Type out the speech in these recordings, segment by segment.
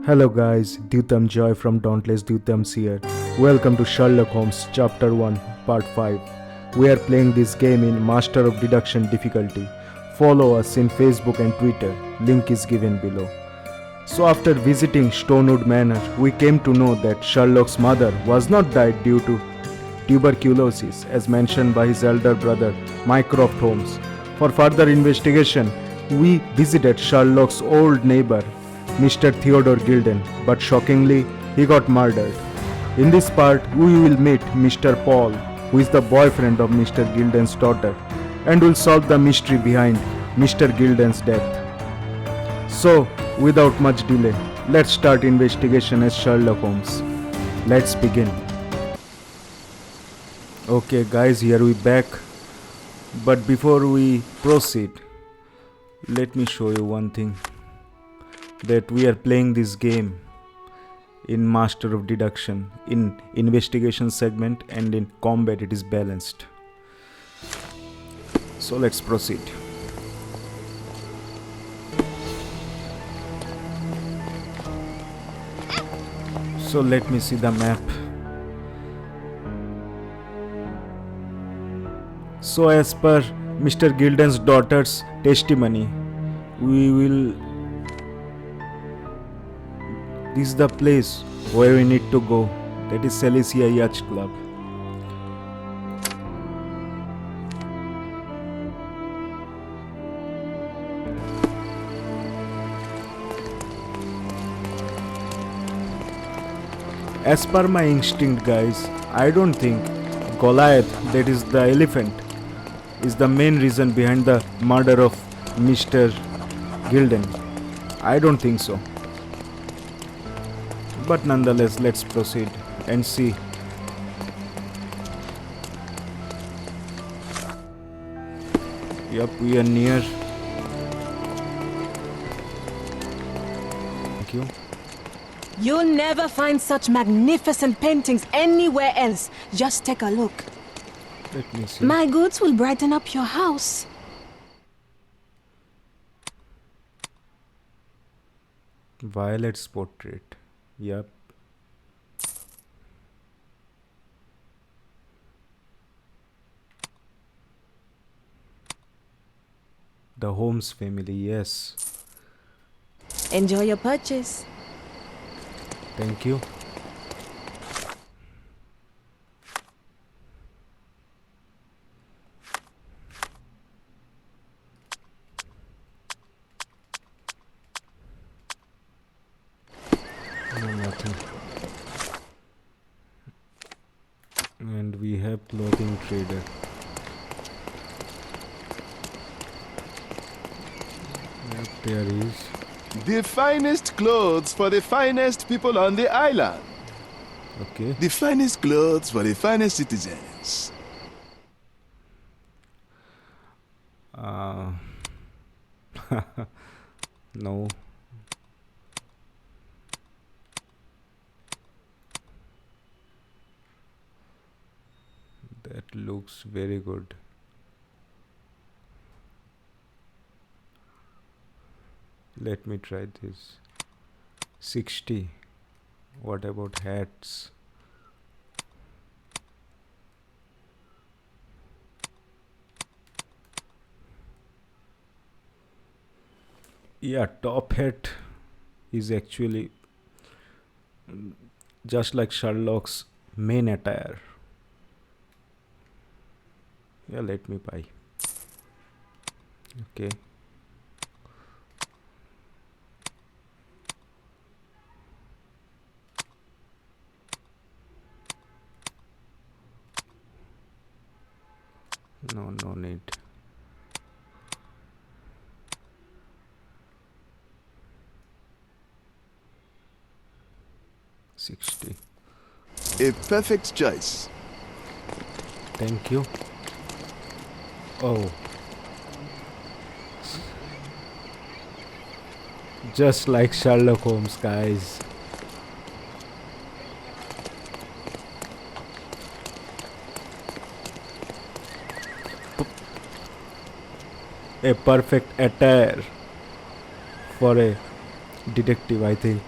Hello guys, Dyutam Joy from Dauntless Dyutams here. Welcome to Sherlock Holmes Chapter 1 Part 5. We are playing this game in Master of Deduction difficulty. Follow us in Facebook and Twitter, link is given below. So after visiting Stonewood Manor, we came to know that Sherlock's mother was not died due to tuberculosis as mentioned by his elder brother Mycroft Holmes. For further investigation, we visited Sherlock's old neighbor Mr. Theoder Gilden, but shockingly, he got murdered. In this part, we will meet Mr. Paul, who is the boyfriend of Mr. Gilden's daughter, and will solve the mystery behind Mr. Gilden's death. So, without much delay, let's start investigation as Sherlock Holmes. Let's begin. Okay guys, here we back. But before we proceed, let me show you one thing. That we are playing this game in Master of Deduction, in investigation segment, and in combat it is balanced. So let's proceed. So let me see the map. So as per Mr. Gilden's daughter's testimony, this is the place where we need to go. That is Celicia Yacht Club. As per my instinct guys, I don't think Goliath, that is the elephant, is the main reason behind the murder of Mr. Gilden. I don't think so. But nonetheless, let's proceed and see. Yup, we are near. Thank you. You'll never find such magnificent paintings anywhere else. Just take a look. Let me see. My goods will brighten up your house. Violet's portrait. Yup. The Holmes family, yes. Enjoy your purchase. Thank you. No, nothing. And we have clothing trader. Yep, there is. The finest clothes for the finest people on the island. Okay. The finest clothes for the finest citizens. No. That looks very good. Let me try this. 60. What about hats? Yeah, top hat is actually just like Sherlock's main attire. Yeah, let me buy. Okay. No need. $60. A perfect choice. Thank you. Oh. Just like Sherlock Holmes, guys. A perfect attire for a detective, I think.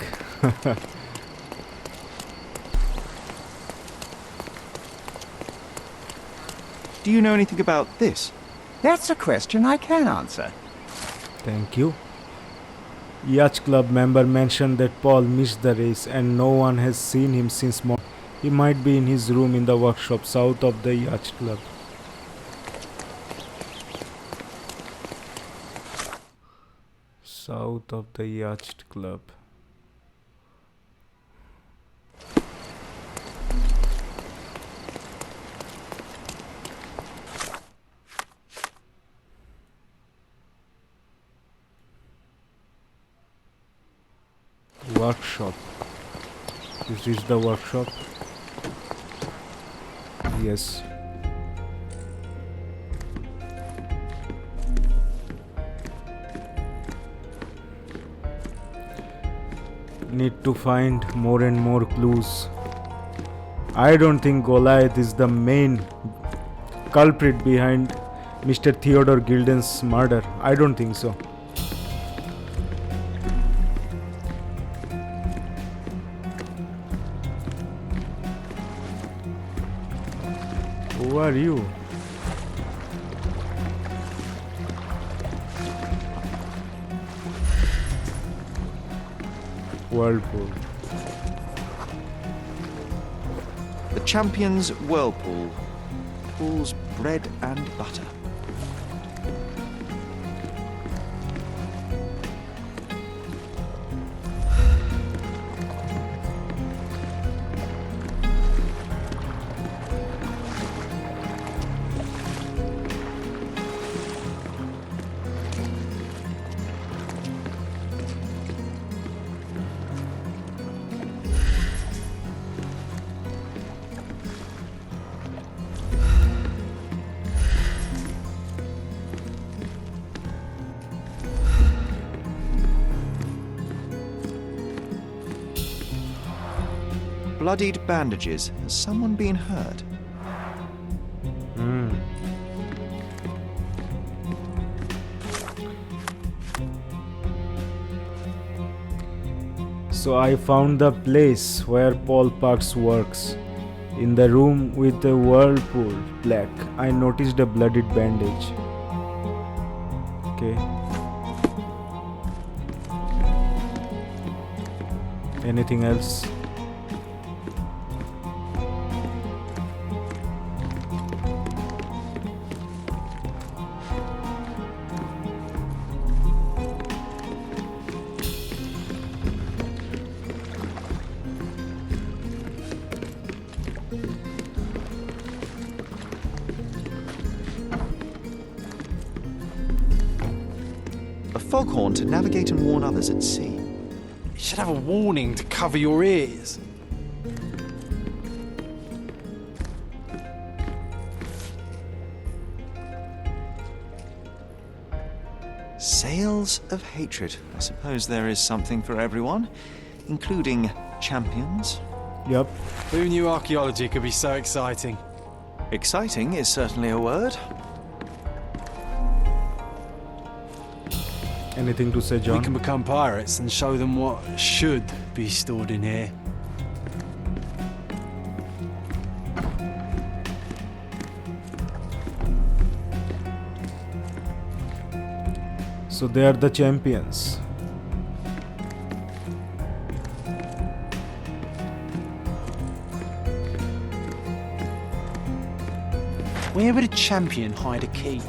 Do you know anything about this? That's a question I can answer. Thank you. Yacht Club member mentioned that Paul missed the race and no one has seen him since morning. He might be in his room in the workshop south of the Yacht Club. South of the Yacht Club. Workshop. Is this the workshop? Yes. Need to find more and more clues. I don't think Goliath is the main culprit behind Mr. Theoder Gilden's murder. I don't think so. Who are you? Whirlpool. The Champion's Whirlpool. Paul's bread and butter. Bloodied bandages. Has someone been hurt? So I found the place where Paul Parks works. In the room with the whirlpool black, I noticed a bloodied bandage. Okay. Anything else? Foghorn to navigate and warn others at sea. You should have a warning to cover your ears. Sails of hatred. I suppose there is something for everyone, including champions. Yup. Who knew archaeology could be so exciting? Exciting is certainly a word. Anything to say, John? We can become pirates and show them what should be stored in here. So they are the champions. Where would a champion hide a key?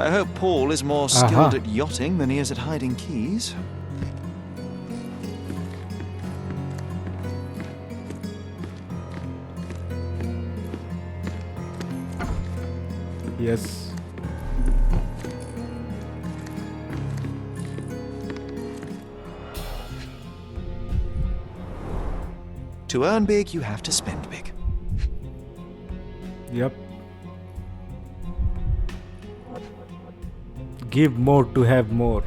I hope Paul is more skilled at yachting than he is at hiding keys. Yes. To earn big, you have to spend big. Yep. Give more to have more.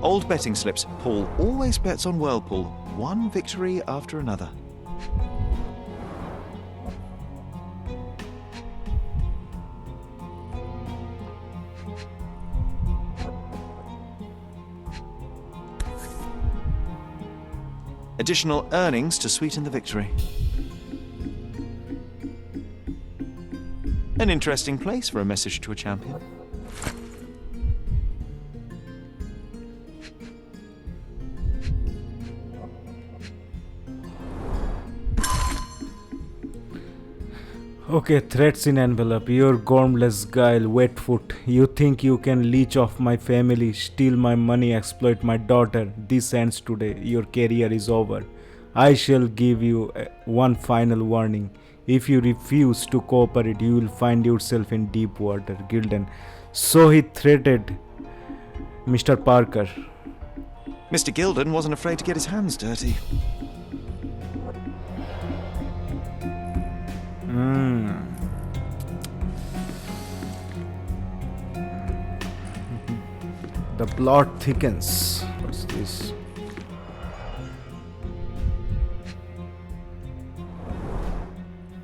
Old betting slips. Paul always bets on Whirlpool. One victory after another. Additional earnings to sweeten the victory. An interesting place for a message to a champion. Okay, threats in envelope. You're gormless guile, wet foot. You think you can leech off my family, steal my money, exploit my daughter. This ends today. Your career is over. I shall give you one final warning. If you refuse to cooperate, you will find yourself in deep water, Gilden. So he threatened Mr. Parker. Mr. Gilden wasn't afraid to get his hands dirty. The plot thickens. What's this?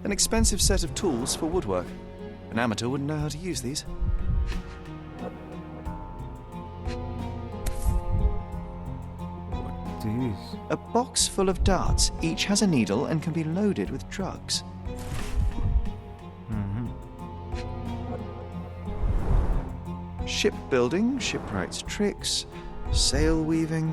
An expensive set of tools for woodwork. An amateur wouldn't know how to use these. What is? A box full of darts. Each has a needle and can be loaded with drugs. Shipbuilding, shipwright's tricks, sail weaving.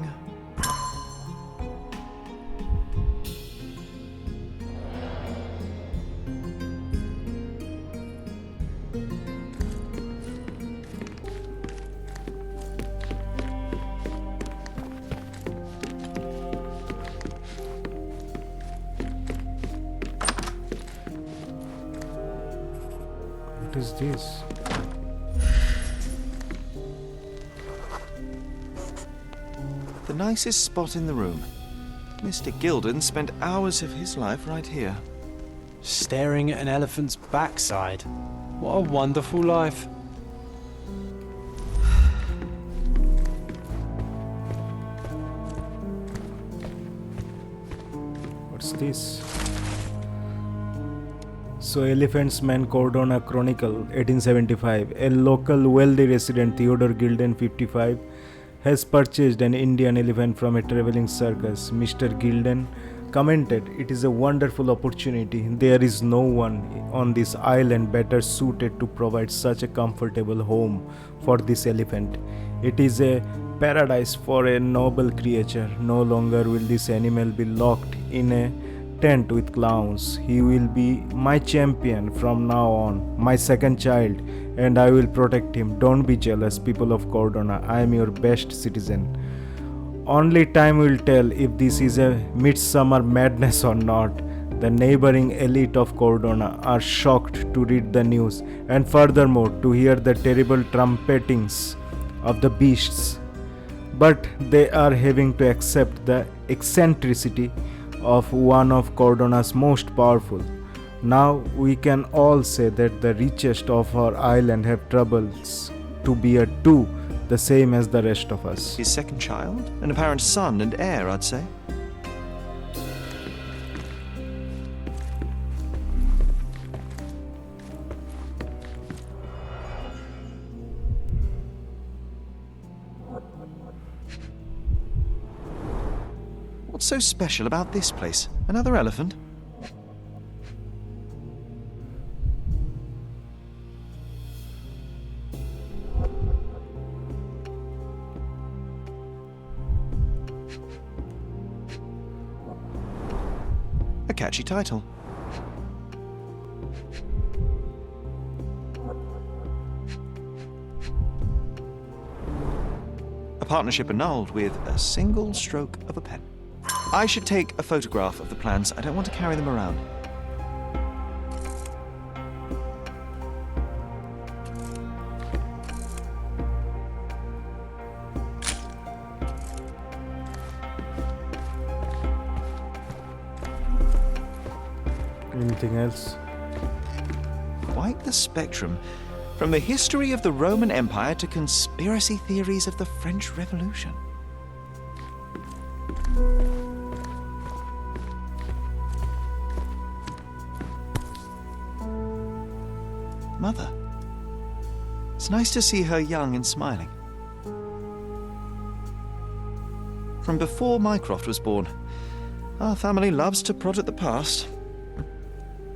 What is this? The nicest spot in the room. Mr. Gilden spent hours of his life right here. Staring at an elephant's backside. What a wonderful life. What's this? So, Elephant's Man Cordona Chronicle, 1875. A local wealthy resident, Theoder Gilden, 55, has purchased an Indian elephant from a traveling circus. Mr. Gilden commented, "It is a wonderful opportunity. There is no one on this island better suited to provide such a comfortable home for this elephant. It is a paradise for a noble creature. No longer will this animal be locked in a tent with clowns. He will be my champion from now on, my second child, and I will protect him. Don't be jealous, people of Cordona. I am your best citizen. Only time will tell if this is a midsummer madness or not." The neighboring elite of Cordona are shocked to read the news, and furthermore to hear the terrible trumpetings of the beasts. But they are having to accept the eccentricity of one of Cordona's most powerful. Now we can all say that the richest of our island have troubles to bear too, the same as the rest of us. His second child? An apparent son and heir, I'd say. What's so special about this place? Another elephant? catchy title. A partnership annulled with a single stroke of a pen. I should take a photograph of the plans. I don't want to carry them around. Anything else? Quite the spectrum. From the history of the Roman Empire to conspiracy theories of the French Revolution. Mother. It's nice to see her young and smiling. From before Mycroft was born, our family loves to prod at the past.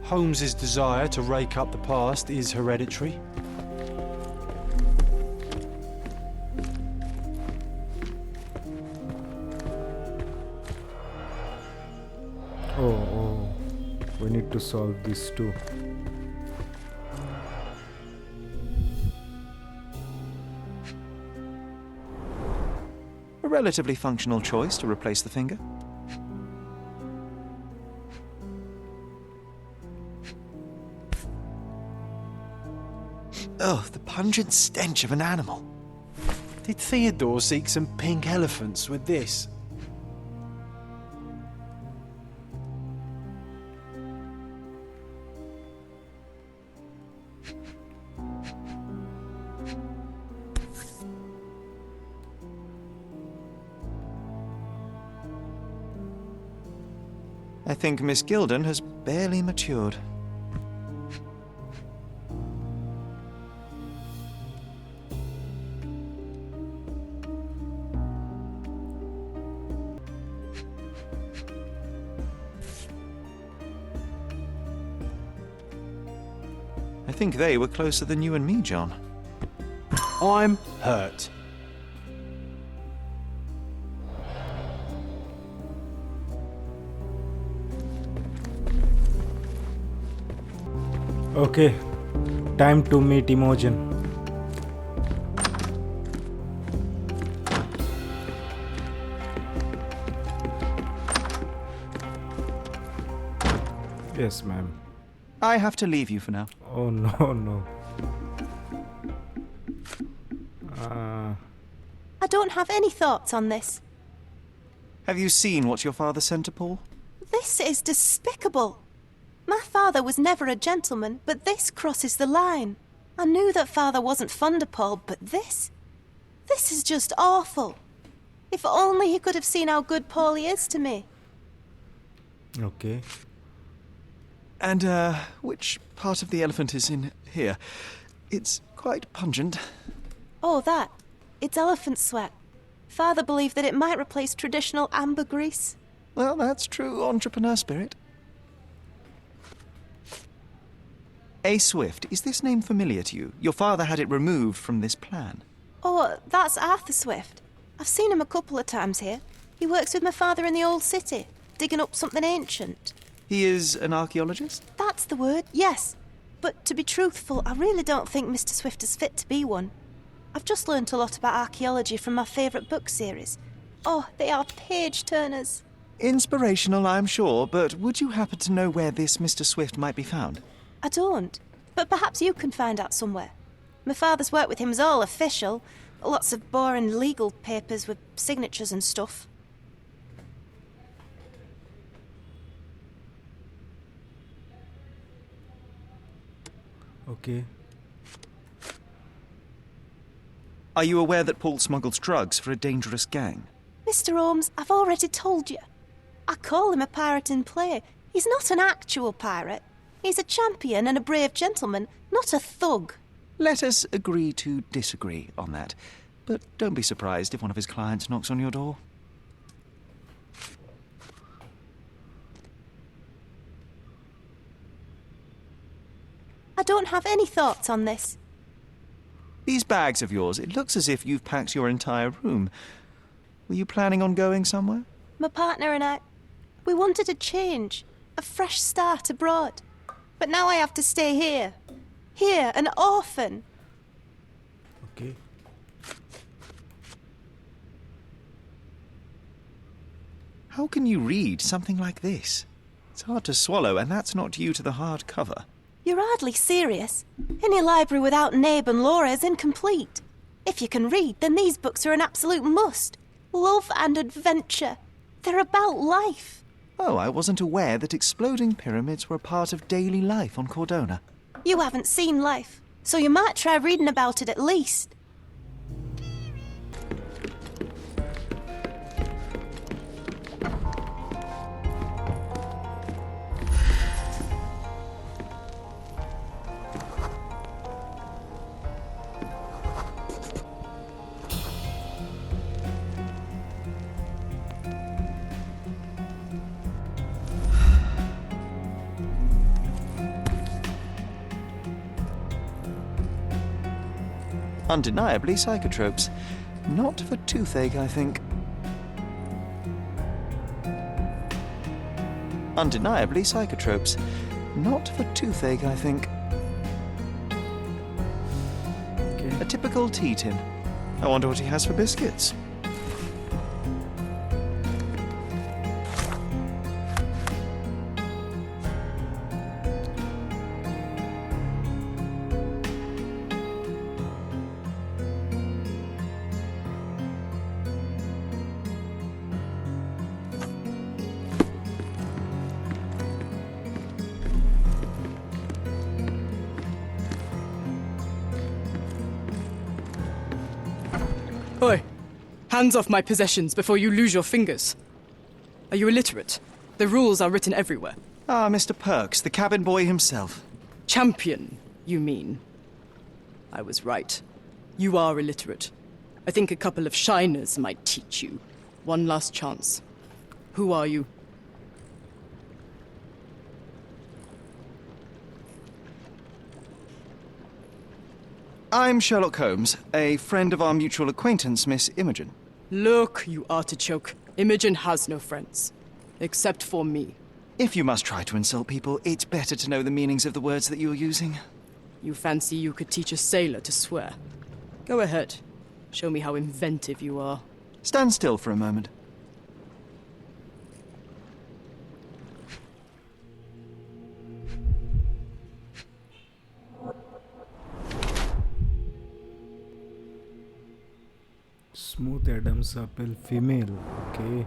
Holmes's desire to rake up the past is hereditary. Oh, we need to solve this too. A relatively functional choice to replace the finger. Oh, the pungent stench of an animal. Did Theodore seek some pink elephants with this? I think Miss Gilden has barely matured. I think they were closer than you and me, John. I'm hurt. Okay, time to meet Imogen. Yes, ma'am. I have to leave you for now. Oh no, no. I don't have any thoughts on this. Have you seen what your father sent to Paul? This is despicable. My father was never a gentleman, but this crosses the line. I knew that father wasn't fond of Paul, but this is just awful. If only he could have seen how good Paulie is to me. Okay. And, which part of the elephant is in here? It's quite pungent. Oh, that. It's elephant sweat. Father believed that it might replace traditional ambergris. Well, that's true entrepreneur spirit. A. Swift, is this name familiar to you? Your father had it removed from this plan. Oh, that's Arthur Swift. I've seen him a couple of times here. He works with my father in the old city, digging up something ancient. He is an archaeologist? That's the word, yes. But to be truthful, I really don't think Mr. Swift is fit to be one. I've just learnt a lot about archaeology from my favourite book series. Oh, they are page-turners. Inspirational, I'm sure, but would you happen to know where this Mr. Swift might be found? I don't, but perhaps you can find out somewhere. My father's work with him is all official. Lots of boring legal papers with signatures and stuff. Okay. Are you aware that Paul smuggles drugs for a dangerous gang? Mr. Holmes, I've already told you. I call him a pirate in play. He's not an actual pirate. He's a champion and a brave gentleman, not a thug. Let us agree to disagree on that. But don't be surprised if one of his clients knocks on your door. I don't have any thoughts on this. These bags of yours, it looks as if you've packed your entire room. Were you planning on going somewhere? My partner and I, we wanted a change. a fresh start abroad. But now I have to stay here. Here, an orphan. Okay. How can you read something like this? It's hard to swallow, and that's not due to the hard cover. You're hardly serious. Any library without Nabe and Laura is incomplete. If you can read, then these books are an absolute must. Love and adventure. They're about life. Oh, I wasn't aware that exploding pyramids were a part of daily life on Cordona. You haven't seen life, so you might try reading about it at least. Undeniably psychotropes. Not for toothache, I think. Undeniably psychotropes. Not for toothache, I think. Okay. A typical tea tin. I wonder what he has for biscuits. Oi! Hands off my possessions before you lose your fingers. Are you illiterate? The rules are written everywhere. Ah, Mr. Perks, the cabin boy himself. Champion, you mean? I was right. You are illiterate. I think a couple of shiners might teach you. One last chance. Who are you? I'm Sherlock Holmes, a friend of our mutual acquaintance, Miss Imogen. Look, you artichoke. Imogen has no friends. Except for me. If you must try to insult people, it's better to know the meanings of the words that you're using. You fancy you could teach a sailor to swear? Go ahead. Show me how inventive you are. Stand still for a moment. Smooth Adams appeal female. Okay.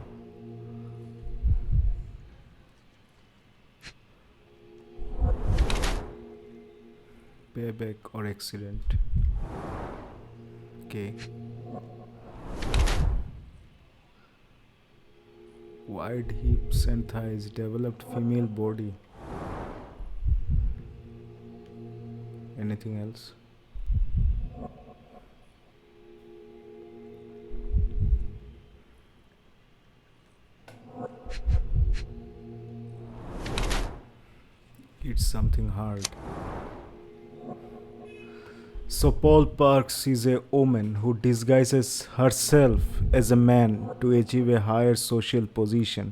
Payback or accident. Okay. Wide hips and thighs, developed female body. Anything else? It's something hard. So Paul Parks is a woman who disguises herself as a man to achieve a higher social position.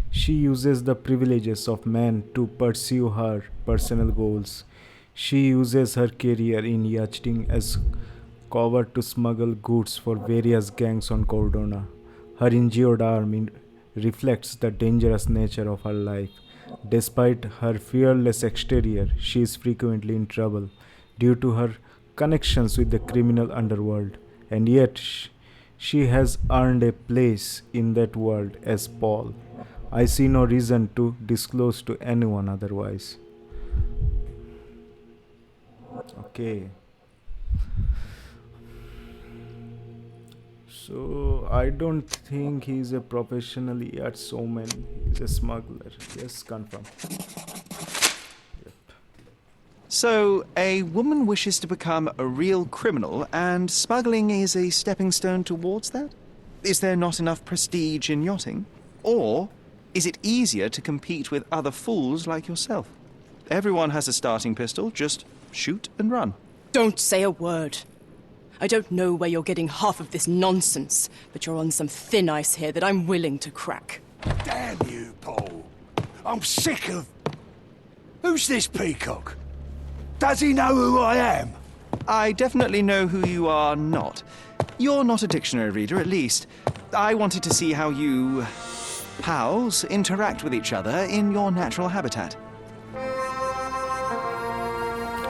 She uses the privileges of men to pursue her personal goals. She uses her career in yachting as cover to smuggle goods for various gangs on Cordona. Her injured arm reflects the dangerous nature of her life. Despite her fearless exterior, she is frequently in trouble due to her connections with the criminal underworld, and yet she has earned a place in that world as Paul. I see no reason to disclose to anyone otherwise. Okay. So I don't think he's a professional yacht showman. He's a smuggler. Yes, confirm. Yep. So, a woman wishes to become a real criminal, and smuggling is a stepping stone towards that? Is there not enough prestige in yachting? Or is it easier to compete with other fools like yourself? Everyone has a starting pistol, just shoot and run. Don't say a word. I don't know where you're getting half of this nonsense, but you're on some thin ice here that I'm willing to crack. Damn you, Paul. I'm sick of... Who's this peacock? Does he know who I am? I definitely know who you are not. You're not a dictionary reader, at least. I wanted to see how you... pals interact with each other in your natural habitat.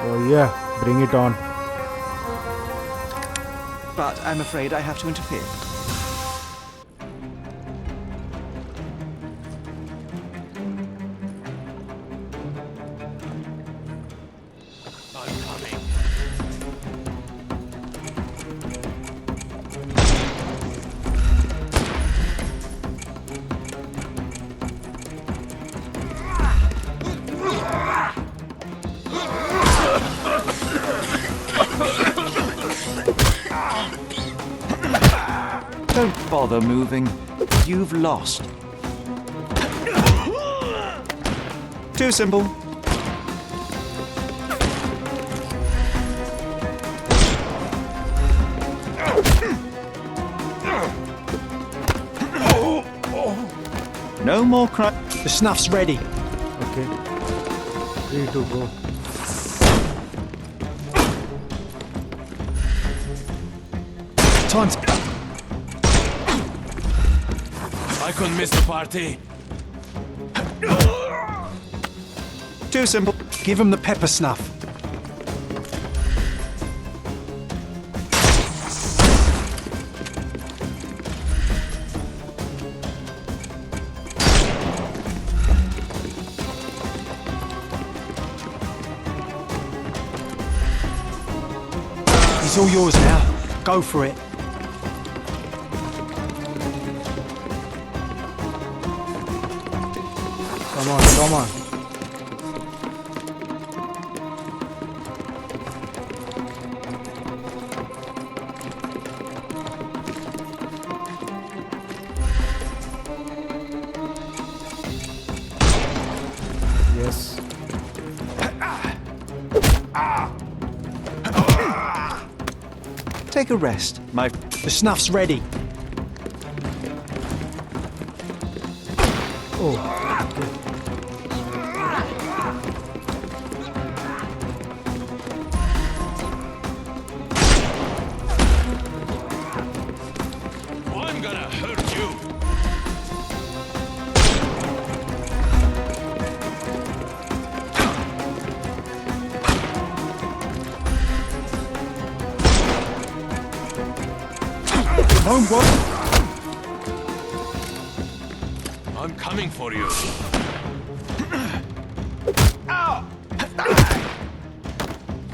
Oh yeah, bring it on. But I'm afraid I have to interfere. I'm coming. Don't bother moving. You've lost. Too simple. No more crime. The snuff's ready. Okay. 3 to go. Time to... I couldn't miss the party. Too simple. Give him the pepper snuff. He's all yours now. Go for it. Come on, come on. Yes. Take a rest, my... The snuff's ready. Oh. I'm gonna hurt you. Onboard. I'm coming for you.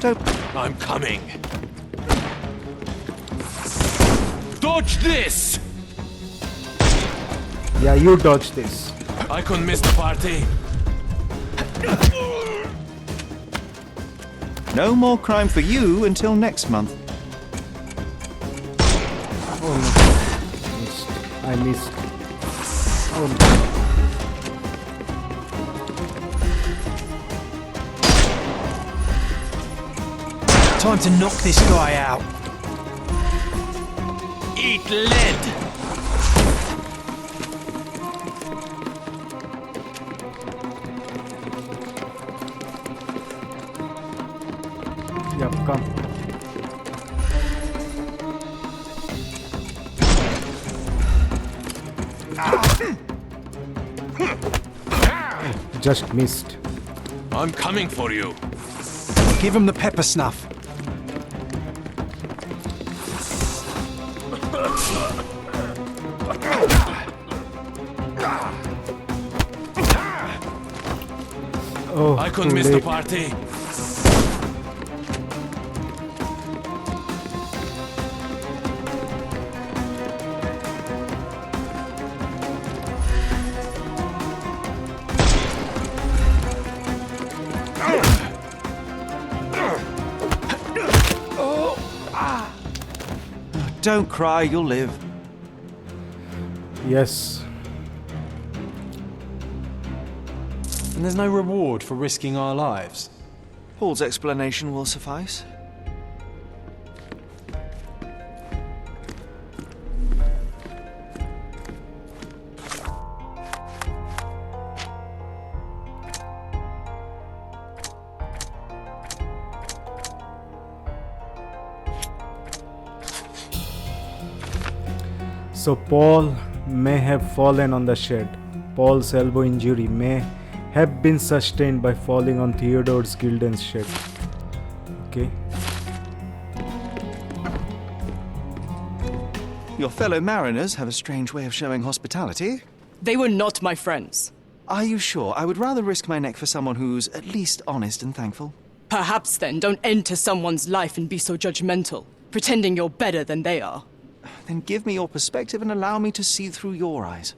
Don't... I'm coming. Dodge this! Yeah, you dodge this. I couldn't miss the party. No more crime for you until next month. Oh no. Missed. I missed. Oh no. Time to knock this guy out. Eat lead! Yep, come. Just missed. I'm coming for you. Give him the pepper snuff. Oh, I couldn't too miss the late. party. Don't cry, you'll live. Yes. And there's no reward for risking our lives. Paul's explanation will suffice. So Paul may have fallen on the shed. Paul's elbow injury may have been sustained by falling on Theoder Gilden's shed. Okay. Your fellow mariners have a strange way of showing hospitality. They were not my friends. Are you sure? I would rather risk my neck for someone who's at least honest and thankful. Perhaps then don't enter someone's life and be so judgmental, pretending you're better than they are. Then give me your perspective and allow me to see through your eyes.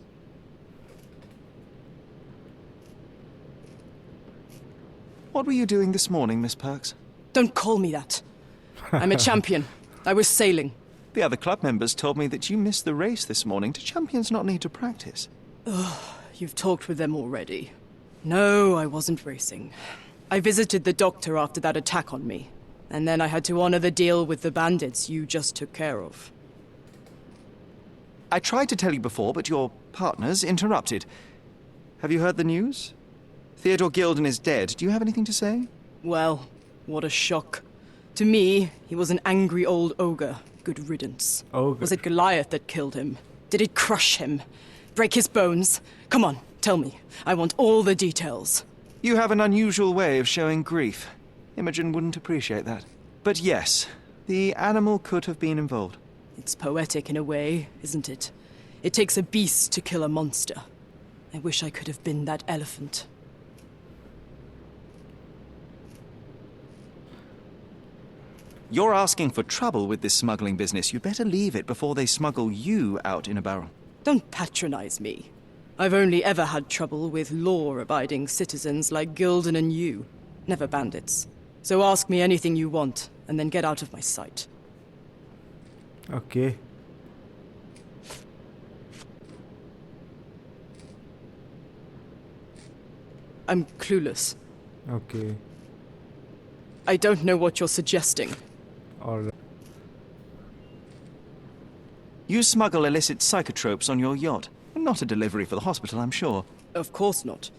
What were you doing this morning, Miss Perks? Don't call me that. I'm a champion. I was sailing. The other club members told me that you missed the race this morning. Do champions not need to practice? You've talked with them already. No, I wasn't racing. I visited the doctor after that attack on me, and then I had to honor the deal with the bandits you just took care of. I tried to tell you before, but your partners interrupted. Have you heard the news? Theoder Gilder is dead. Do you have anything to say? Well, what a shock. To me, he was an angry old ogre. Good riddance. Ogre. Was it Goliath that killed him? Did it crush him? Break his bones? Come on, tell me. I want all the details. You have an unusual way of showing grief. Imogen wouldn't appreciate that. But yes, the animal could have been involved. It's poetic in a way, isn't it? It takes a beast to kill a monster. I wish I could have been that elephant. You're asking for trouble with this smuggling business. You'd better leave it before they smuggle you out in a barrel. Don't patronize me. I've only ever had trouble with law-abiding citizens like Gilden and you, never bandits. So ask me anything you want, and then get out of my sight. Okay. I'm clueless. Okay. I don't know what you're suggesting. Alright. You smuggle illicit psychotropes on your yacht. Not a delivery for the hospital, I'm sure. Of course not.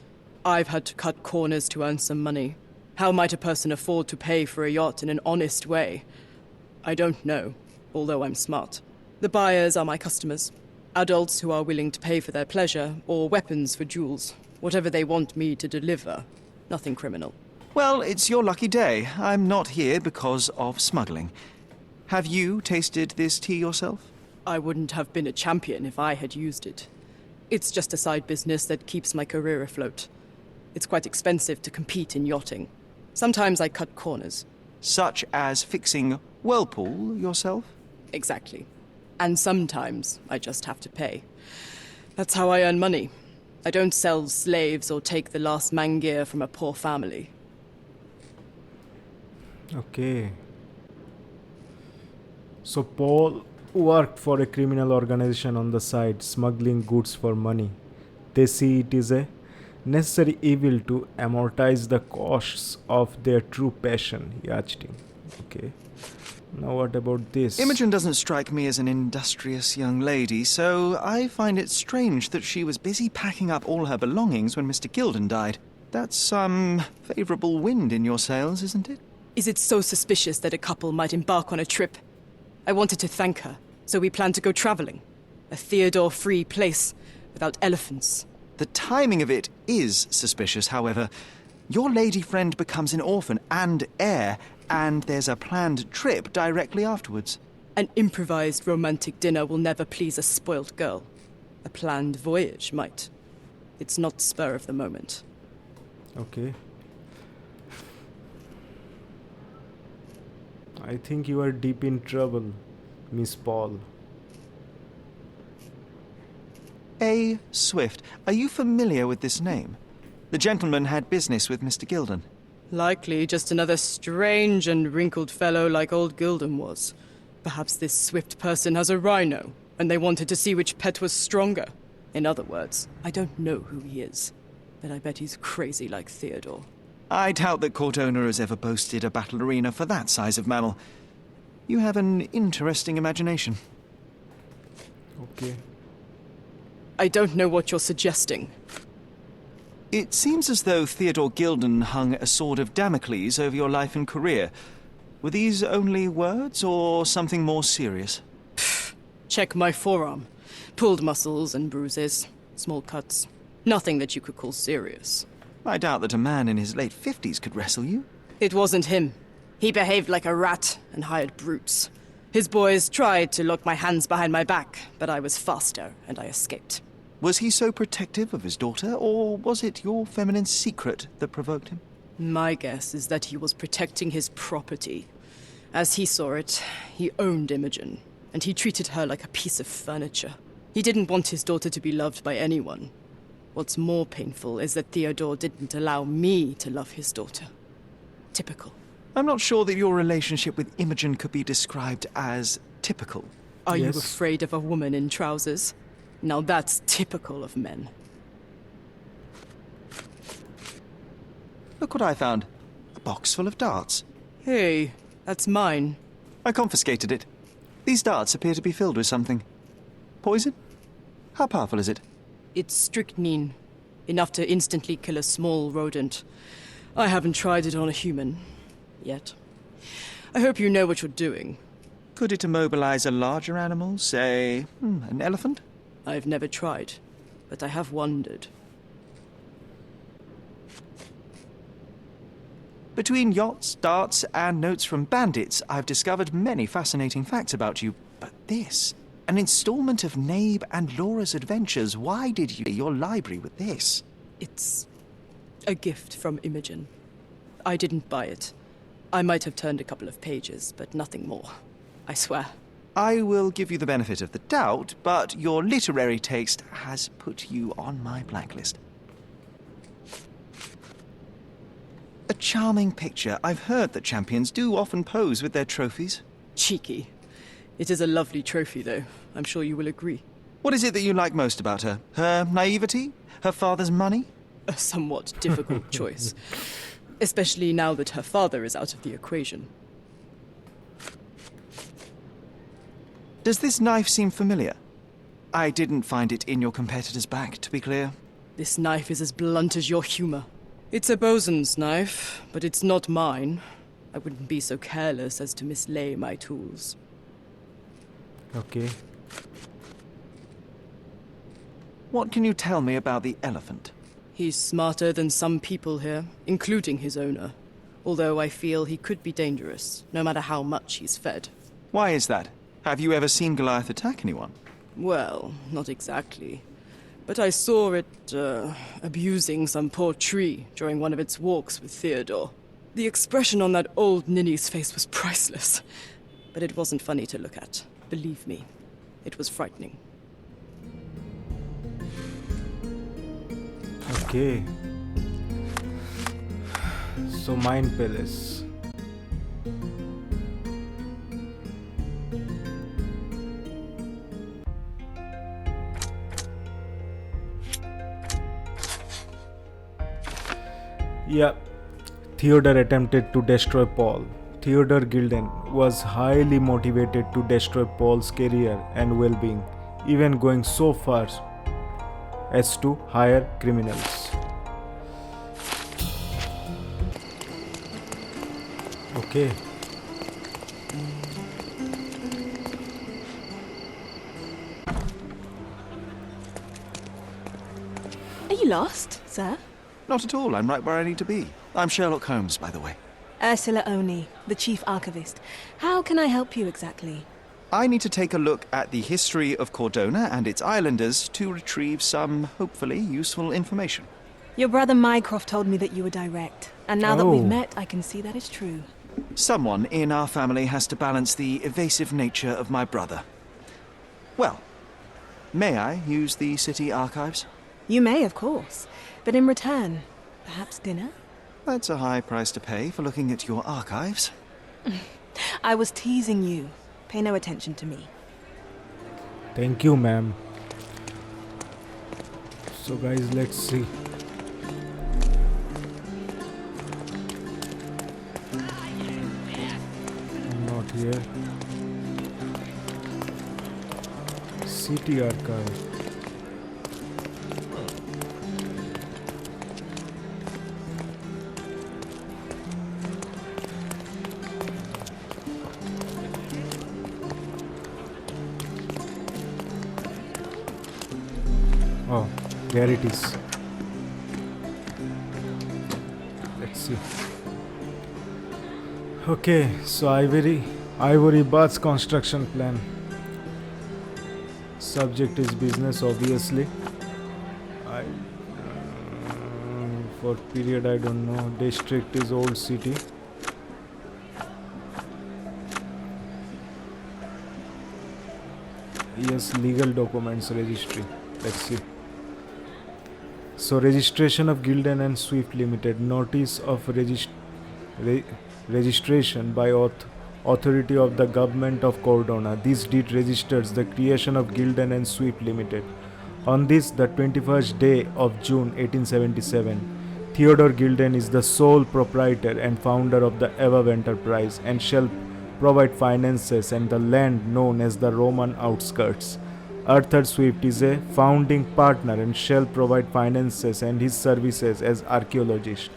I've had to cut corners to earn some money. How might a person afford to pay for a yacht in an honest way? I don't know, although I'm smart. The buyers are my customers. Adults who are willing to pay for their pleasure, or weapons for jewels. Whatever they want me to deliver. Nothing criminal. Well, it's your lucky day. I'm not here because of smuggling. Have you tasted this tea yourself? I wouldn't have been a champion if I had used it. It's just a side business that keeps my career afloat. It's quite expensive to compete in yachting. Sometimes I cut corners. Such as fixing whirlpool yourself? Exactly. And sometimes I just have to pay. That's how I earn money. I don't sell slaves or take the last man gear from a poor family. Okay. So Paul worked for a criminal organization on the side, smuggling goods for money. They see it is a necessary evil to amortize the costs of their true passion, yachting. Okay. Now what about this? Imogen doesn't strike me as an industrious young lady, so I find it strange that she was busy packing up all her belongings when Mr. Gilden died. That's some favorable wind in your sails, isn't it? Is it so suspicious that a couple might embark on a trip? I wanted to thank her, so we planned to go traveling. A Theodore-free place, without elephants. The timing of it is suspicious, however. Your lady friend becomes an orphan and heir, and there's a planned trip directly afterwards. An improvised romantic dinner will never please a spoilt girl. A planned voyage might. It's not spur of the moment. Okay. I think you are deep in trouble, Miss Paul. A. Swift. Are you familiar with this name? The gentleman had business with Mr. Gilden. Likely just another strange and wrinkled fellow like old Gilden was. Perhaps this Swift person has a rhino, and they wanted to see which pet was stronger. In other words, I don't know who he is, but I bet he's crazy like Theodore. I doubt that court owner has ever boasted a battle arena for that size of mammal. You have an interesting imagination. Okay. I don't know what you're suggesting. It seems as though Theodore Gilden hung a sword of Damocles over your life and career. Were these only words or something more serious? Check my forearm. Pulled muscles and bruises, small cuts. Nothing that you could call serious. I doubt that a man in his late 50s could wrestle you. It wasn't him. He behaved like a rat and hired brutes. His boys tried to lock my hands behind my back, but I was faster and I escaped. Was he so protective of his daughter, or was it your feminine secret that provoked him? My guess is that he was protecting his property. As he saw it, he owned Imogen, and he treated her like a piece of furniture. He didn't want his daughter to be loved by anyone. What's more painful is that Theodore didn't allow me to love his daughter. Typical. I'm not sure that your relationship with Imogen could be described as typical. Are you Yes. afraid of a woman in trousers? Now that's typical of men. Look what I found. A box full of darts. Hey, that's mine. I confiscated it. These darts appear to be filled with something. Poison? How powerful is it? It's strychnine. Enough to instantly kill a small rodent. I haven't tried it on a human. Yet. I hope you know what you're doing. Could it immobilize a larger animal, say, an elephant? I've never tried, but I have wondered. Between yachts, darts, and notes from bandits, I've discovered many fascinating facts about you. But this, an installment of Nabe and Laura's adventures. Why did you fill your library with this? It's a gift from Imogen. I didn't buy it. I might have turned a couple of pages, but nothing more. I swear. I will give you the benefit of the doubt, but your literary taste has put you on my blacklist. A charming picture. I've heard that champions do often pose with their trophies. Cheeky. It is a lovely trophy, though. I'm sure you will agree. What is it that you like most about her? Her naivety? Her father's money? A somewhat difficult choice. Especially now that her father is out of the equation. Does this knife seem familiar? I didn't find it in your competitor's back, to be clear. This knife is as blunt as your humor. It's a bosun's knife, but it's not mine. I wouldn't be so careless as to mislay my tools. Okay. What can you tell me about the elephant? He's smarter than some people here, including his owner. Although I feel he could be dangerous, no matter how much he's fed. Why is that? Have you ever seen Goliath attack anyone? Well, not exactly. But I saw it, abusing some poor tree during one of its walks with Theodore. The expression on that old ninny's face was priceless. But it wasn't funny to look at. Believe me, it was frightening. Okay. So Mind Palace. Yeah. Theodore attempted to destroy Paul. Theoder Gilden was highly motivated to destroy Paul's career and well-being, even going so far as to hire criminals. Okay. Are you lost, sir? Not at all. I'm right where I need to be. I'm Sherlock Holmes, by the way. Ursula Oni, the chief archivist. How can I help you exactly? I need to take a look at the history of Cordona and its islanders to retrieve some, hopefully, useful information. Your brother Mycroft told me that you were direct, and now that we've Oh. met, I can see that is true. Someone in our family has to balance the evasive nature of my brother. Well, may I use the city archives? You may, of course, but in return, perhaps dinner? That's a high price to pay for looking at your archives. I was teasing you. Pay no attention to me. Thank you, ma'am. So guys, let's see. Not here. City archive. There it is. Let's see. Okay, so Ivory Bath's construction plan. Subject is business, obviously. For period I don't know. District is old city. Yes, legal documents registry. Let's see. So registration of Gilden and Swift Limited. Notice of registration by authority of the government of Cordona. This deed registers the creation of Gilden and Swift Limited. On this, the 21st day of June 1877, Theoder Gilden is the sole proprietor and founder of the above enterprise and shall provide finances and the land known as the Roman outskirts. Arthur Swift is a founding partner and shall provide finances and his services as archaeologist.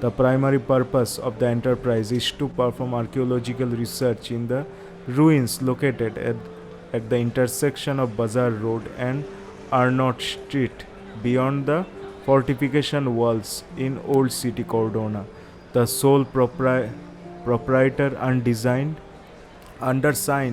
The primary purpose of the enterprise is to perform archaeological research in the ruins located at the intersection of Bazaar Road and Arnott Street beyond the fortification walls in Old City Cordona. The sole proprietor undersigned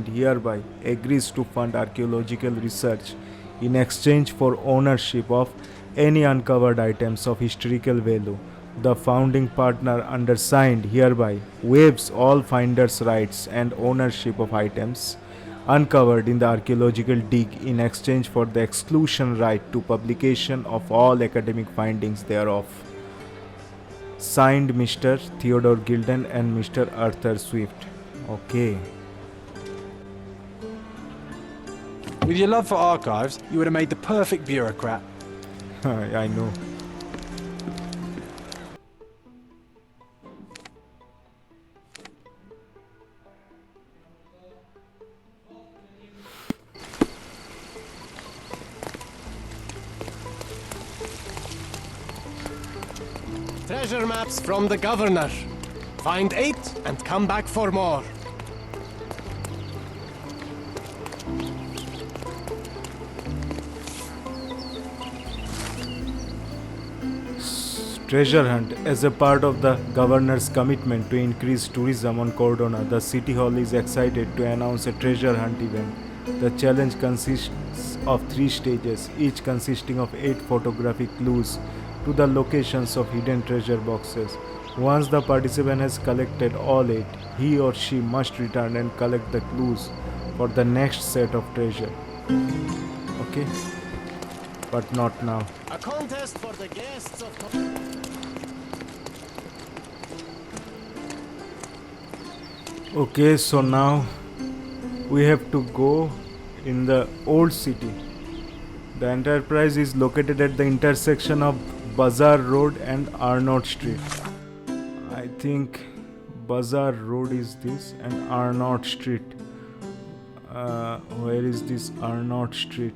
hereby agrees to fund archaeological research in exchange for ownership of any uncovered items of historical value. The founding partner undersigned hereby waives all finder's rights and ownership of items uncovered in the archaeological dig in exchange for the exclusion right to publication of all academic findings thereof. Signed Mr. Theodore Gilden and Mr. Arthur Swift. Okay. With your love for archives, you would have made the perfect bureaucrat. I know. Treasure maps from the governor. Find 8 and come back for more. Treasure hunt. As a part of the governor's commitment to increase tourism on Cordona, the city hall is excited to announce a treasure hunt event. The challenge consists of 3 stages, each consisting of 8 photographic clues to the locations of hidden treasure boxes. Once the participant has collected all 8, he or she must return and collect the clues for the next set of treasure. Okay? But not now. A contest for the guests of... Okay, so now we have to go in the old city. The enterprise is located at the intersection of Bazaar Road and Arnott Street. I think Bazaar Road is this and Arnott Street. Where is this Arnott Street?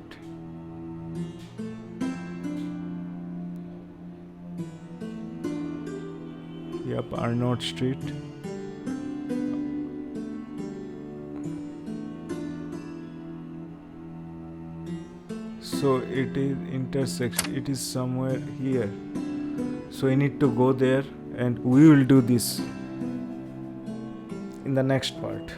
Yep, Arnott Street. So it is intersection, it is somewhere here. So I need to go there and we will do this in the next part.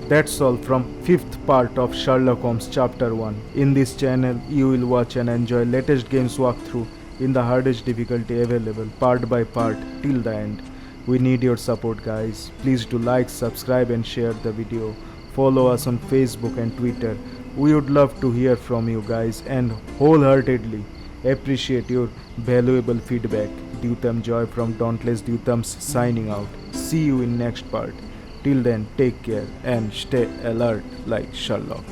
That's all from 5th part of Sherlock Holmes Chapter 1. In this channel you will watch and enjoy latest games walkthrough in the hardest difficulty available, part by part till the end. We need your support guys. Please do like, subscribe and share the video. Follow us on Facebook and Twitter. We would love to hear from you guys and wholeheartedly appreciate your valuable feedback. Dyutam Joy from Dauntless Dyutams signing out. See you in next part. Till then, take care and stay alert like Sherlock.